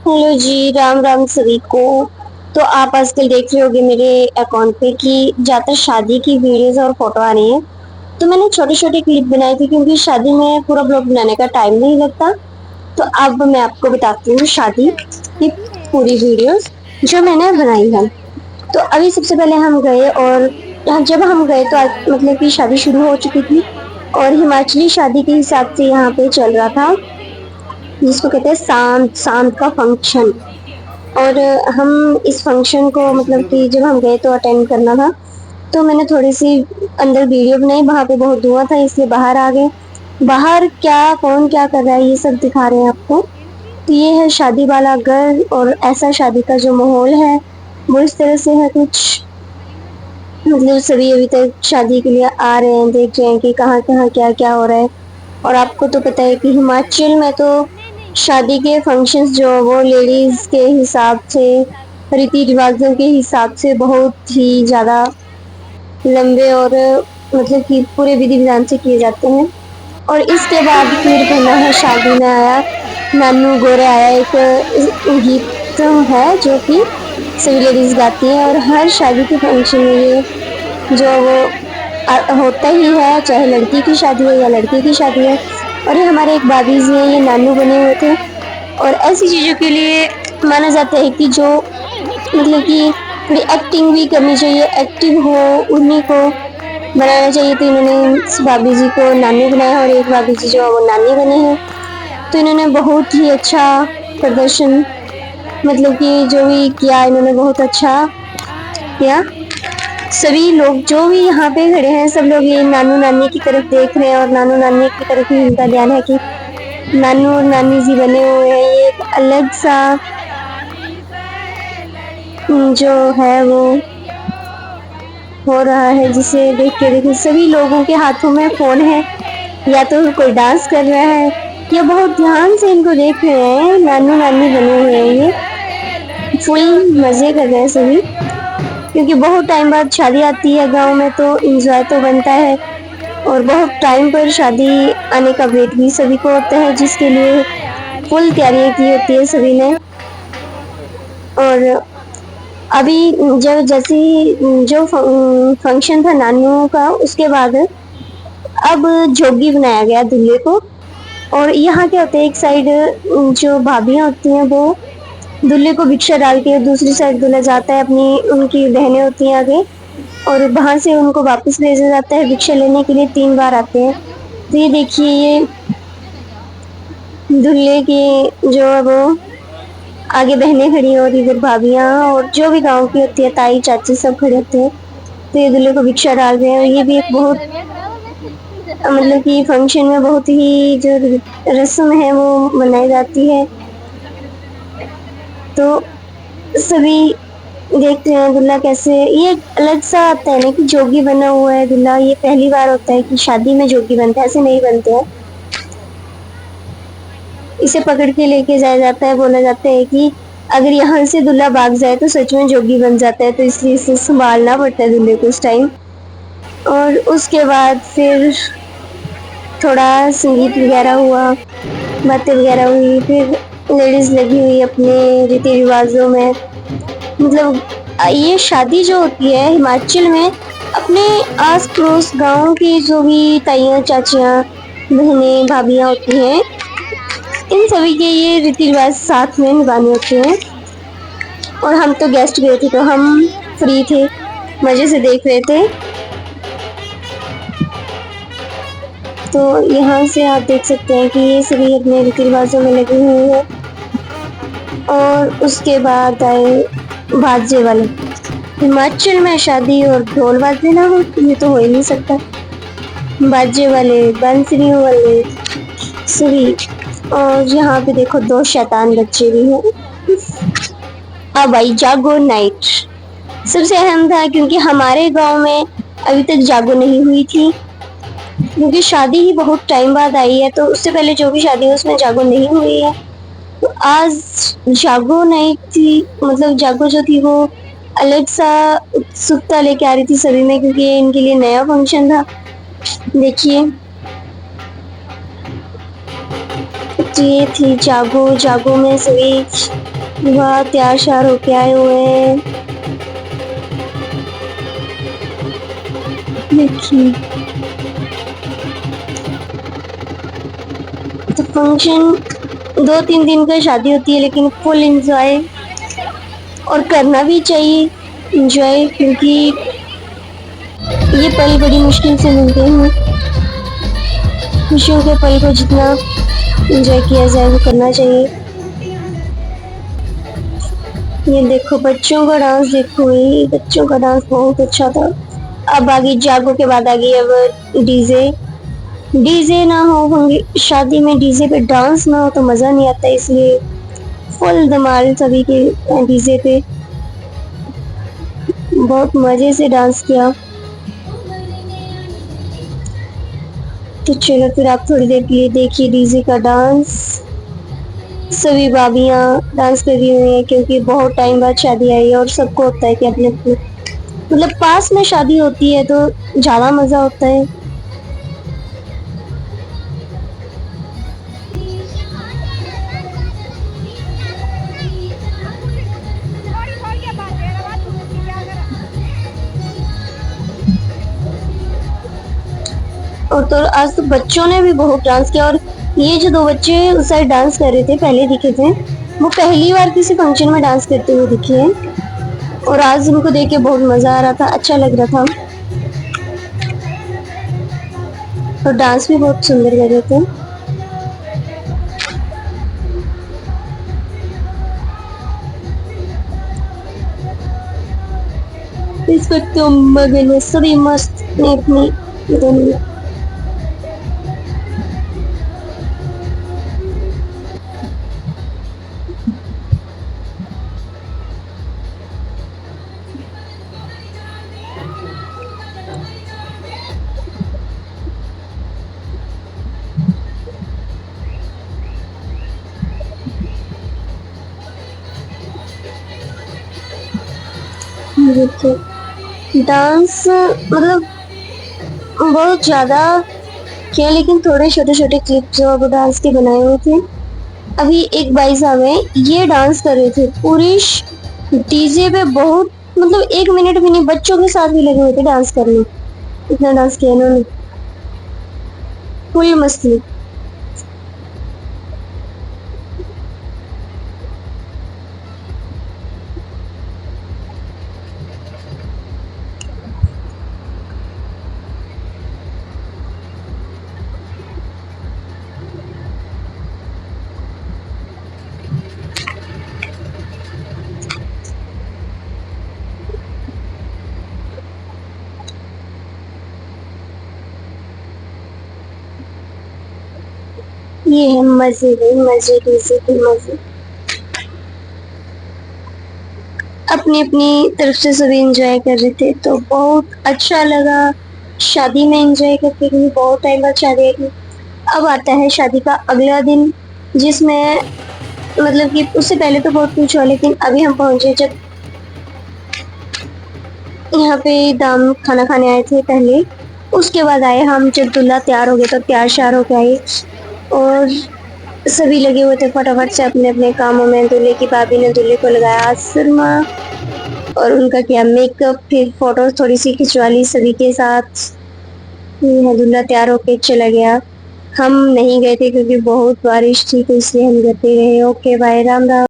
Hello जी, राम राम सभी को। तो आप आजकल देख रहे होंगे मेरे अकाउंट पे कि ज़्यादातर शादी की वीडियोस और फोटो आ रही हैं। तो मैंने छोटे छोटे क्लिप बनाए थे क्योंकि शादी में पूरा ब्लॉग बनाने का टाइम नहीं लगता। तो अब मैं आपको बताती हूँ शादी की पूरी वीडियोस जो मैंने बनाई है। तो अभी सबसे पहले हम गए और जब हम गए तो मतलब कि शादी शुरू हो चुकी थी और हिमाचली शादी के हिसाब से यहाँ पे चल रहा था, जिसको कहते हैं सांत सांत का फंक्शन। और हम इस फंक्शन को मतलब कि जब हम गए तो अटेंड करना था, तो मैंने थोड़ी सी अंदर वीडियो बनाई। वहां पे बहुत धुआं था इसलिए बाहर आ गए। बाहर क्या कौन क्या कर रहा है ये सब दिखा रहे हैं आपको। तो ये है शादी वाला घर और ऐसा शादी का जो माहौल है वो इस तरह से है कुछ। मतलब सभी अभी तक शादी के लिए आ रहे हैं, देख रहे हैं कि कहाँ कहाँ क्या क्या हो रहा है। और आपको तो पता है कि हिमाचल में तो शादी के फंक्शंस जो वो लेडीज के हिसाब से, रीति रिवाजों के हिसाब से बहुत ही ज्यादा लंबे और मतलब कि पूरे विधि विधान से किए जाते हैं। और इसके बाद फिर बना है शादी में आया नानू गोरे आया, एक गीत है जो कि सभी लेडीज गाती हैं। और हर शादी के फंक्शन में ये जो वो होता ही है, चाहे लड़की की शादी है या लड़के की शादी है। और ये हमारे एक भाभी जी हैं, ये नानू बने हुए थे। और ऐसी चीजों के लिए माना जाता है कि जो मतलब कि थोड़ी एक्टिंग भी करनी चाहिए, एक्टिव हो उन्हीं को बनाना चाहिए। तो इन्होंने इस भाभी जी को नानू बनाया और एक भाभी जी जो है वो नानी बने हैं। तो इन्होंने बहुत ही अच्छा प्रदर्शन, मतलब कि जो भी किया इन्होंने बहुत अच्छा किया। सभी लोग जो भी यहाँ पे खड़े हैं सब लोग ये नानू नानी की तरफ देख रहे हैं और नानू नानी की तरफ ही इनका ध्यान है कि नानू और नानी जी बने हुए हैं। ये एक अलग सा जो है वो हो रहा है, जिसे देख के देखिए सभी लोगों के हाथों में फोन है, या तो कोई डांस कर रहा है या बहुत ध्यान से इनको देख रहे हैं। नानू नानी बने हुए हैं, ये फुल मजे कर रहे हैं सभी, क्योंकि बहुत टाइम बाद शादी आती है गांव में तो इंजॉय तो बनता है। और बहुत टाइम पर शादी आने का वेट भी सभी को होता है, जिसके लिए फुल तैयारियां की होती है सभी ने। और अभी जब जैसे जो फंक्शन था नानू का, उसके बाद अब जोगी बनाया गया दूल्हे को। और यहाँ क्या होता है, एक साइड जो भाभियां होती हैं वो दूल्हे को भिक्षा डालती है, दूसरी साइड दूल्हा जाता है, अपनी उनकी बहनें होती हैं आगे, और वहां से उनको वापस भेजा जाता है भिक्षा लेने के लिए। 3 बार आते हैं। तो ये देखिए, ये दूल्हे की जो है वो आगे बहनें खड़ी हैं और इधर भाभियां और जो भी गांव की होती है ताई चाची सब खड़े होते हैं। तो ये दूल्हे को भिक्षा डाल रहे हैं। और ये भी एक बहुत मतलब कि फंक्शन में बहुत ही जो रस्म है वो मनाई जाती है। तो सभी देखते हैं दूल्हा कैसे, ये अलग सा आता है ना कि जोगी बना हुआ है दूल्हा। ये पहली बार होता है कि शादी में जोगी बनता है, ऐसे नहीं बनते हैं। इसे पकड़ के लेके जाया जाता है, बोला जाता है कि अगर यहाँ से दूल्हा भाग जाए तो सच में जोगी बन जाता है, तो इसलिए इसे संभालना पड़ता है दूल्हे को उस टाइम। और उसके बाद फिर थोड़ा संगीत वगैरह हुआ, बातें वगैरह हुई, फिर लेडीज लगी हुई अपने रीति रिवाजों में। मतलब ये शादी जो होती है हिमाचल में, अपने आस पड़ोस गाँव की जो भी ताइयां चाचियां बहनें भाभियां होती हैं, इन सभी के ये रीति रिवाज साथ में निभाने होते हैं। और हम तो गेस्ट गए थे तो हम फ्री थे, मजे से देख रहे थे। तो यहाँ से आप देख सकते हैं कि ये सभी अपने रीति रिवाजों में लगे हुए हैं। और उसके बाद आए बाजे वाले। हिमाचल में शादी और ढोल बाजे ना हो ये तो हो ही नहीं सकता। बाजे वाले, बांसुरियों वाले सभी। और यहाँ पे देखो 2 शैतान बच्चे भी हैं। अब आई जागो नाइट। सबसे अहम था क्योंकि हमारे गांव में अभी तक जागो नहीं हुई थी, क्योंकि शादी ही बहुत टाइम बाद आई है, तो उससे पहले जो भी शादी है उसमें जागो नहीं हुई है। तो आज जागो नाइट थी। मतलब जागो जो थी वो अलग सा उत्सुकता लेके आ रही थी सभी में, क्योंकि ये इनके लिए नया फंक्शन था। देखिए, तो ये थी जागो। जागो में सभी वाह, तैयार श्यार होके आए हुए हैं। देखिए, तो फंक्शन 2-3 दिन का शादी होती है, लेकिन फुल एंजॉय और करना भी चाहिए एंजॉय, क्योंकि ये पल बड़ी मुश्किल से मिलते हैं। खुशियों के पल को जितना एंजॉय किया जाए वो करना चाहिए। ये देखो बच्चों का डांस, देखो ये बच्चों का डांस बहुत अच्छा था। अब आगे जागो के बाद आ गई अब डीजे। डीजे ना हो शादी में, डीजे पे डांस ना हो तो मजा नहीं आता, इसलिए फुल धमाल सभी के डीजे पे बहुत मजे से डांस किया। तो चलो फिर आप थोड़ी देर के लिए देखिए डीजे का डांस। सभी भाभियां डांस कर रही हुई हैं, क्योंकि बहुत टाइम बाद शादी आई है और सबको होता है कि अपने अपने मतलब पास में शादी होती है तो ज्यादा मजा होता है। और तो आज तो बच्चों ने भी बहुत डांस किया, और ये जो दो बच्चे उस साइड डांस कर रहे थे पहले दिखे थे, वो पहली बार किसी फंक्शन में डांस करते हुए दिखे हैं। और आज उनको देख के बहुत मजा आ रहा था, अच्छा लग रहा था। और डांस भी बहुत सुंदर कर रहे थे। इस वक्त तो मगन है सभी, मस्त अपनी अपनी दुनिया। देखिए डांस मतलब बहुत ज्यादा किया, लेकिन थोड़े छोटे छोटे क्लिप जो अब डांस के बनाए हुए थे। अभी एक भाई साहब है, ये डांस कर रहे थे पूरी डीजे पे, बहुत मतलब 1 मिनट भी नहीं, बच्चों के साथ भी लगे हुए थे डांस करने। इतना डांस किया इन्होंने, फुल मस्ती। ये है मजे मजे डीजे के मजे। अपनी अपनी तरफ से सभी एंजॉय कर रहे थे, तो बहुत अच्छा लगा शादी में एंजॉय करके, क्योंकि बहुत टाइम बाद शादी आई। अब आता है शादी का अगला दिन, जिसमें मतलब कि उससे पहले तो बहुत कुछ हुआ, लेकिन अभी हम पहुंचे जब यहाँ पे दाम खाना खाने आए थे पहले। उसके बाद आए हम, जब दूल्हा तैयार हो गया तो तैयार श्यार होके आए, और सभी लगे हुए थे फटाफट से अपने अपने कामों में। दूल्हे की भाभी ने दूल्हे को लगाया सुरमा और उनका किया मेकअप, फिर फोटो थोड़ी सी खिंचवा ली सभी के साथ। दूल्हा तैयार होके चला गया। हम नहीं गए थे क्योंकि बहुत बारिश थी, तो इसलिए हम घर पे रहे। Okay bye, Ram Ram.